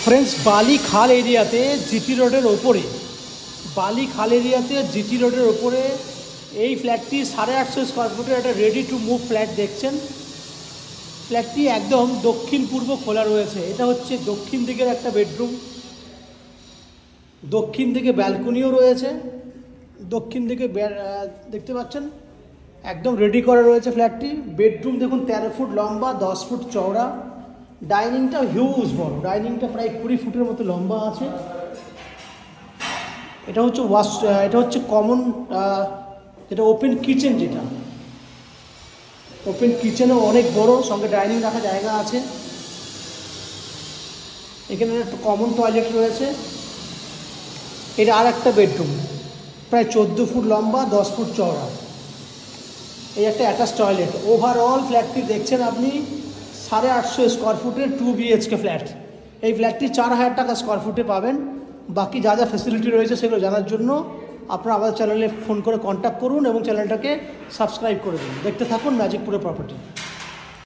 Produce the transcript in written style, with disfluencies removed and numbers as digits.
Friends बाली खाल एरियाते GT roader ओपरे बाली खाल एरियाते GT roader ओपरे এই ফ্ল্যাটটি 850 স্কয়ার ফুটের একটা রেডি টু মুভ ফ্ল্যাট দেখছেন। ফ্ল্যাটটি একদম দক্ষিণ পূর্ব খোলা রয়েছে। এটা হচ্ছে দক্ষিণ দিকের একটা বেডরুম, দক্ষিণ দিকে ব্যালকনিও রয়েছে, দক্ষিণ দিকে দেখতে পাচ্ছেন একদম রেডি করা রয়েছে ফ্ল্যাটটি। বেডরুম দেখুন 13 ফুট লম্বা, 10 ফুট চওড়া। ডাইনিংটা হিউজ বড়, ডাইনিংটা প্রায় 20 ফুটের মতো লম্বা আছে। এটা হচ্ছে কমন, এটা ওপেন কিচেন, যেটা ওপেন কিচেনও অনেক বড়, সঙ্গে ডাইনিং রাখার জায়গা আছে। এখানে একটা কমন টয়লেট রয়েছে। এটা আর একটা বেডরুম, প্রায় 14 ফুট লম্বা, 10 ফুট চওড়া। এই একটা অ্যাটাচ টয়লেট। ওভারঅল ফ্ল্যাটটি দেখছেন আপনি 850 স্কোয়ার ফুটের 2 BHK ফ্ল্যাট। এই ফ্ল্যাটটি 4000 টাকা স্কোয়ার ফুটে পাবেন। বাকি যা যা ফেসিলিটি রয়েছে সেগুলো জানার জন্য আপনারা আমাদের চ্যানেলে ফোন করে কন্ট্যাক্ট করুন এবং চ্যানেলটাকে সাবস্ক্রাইব করে দিন। দেখতে থাকুন ম্যাজিকপুরের প্রপার্টি।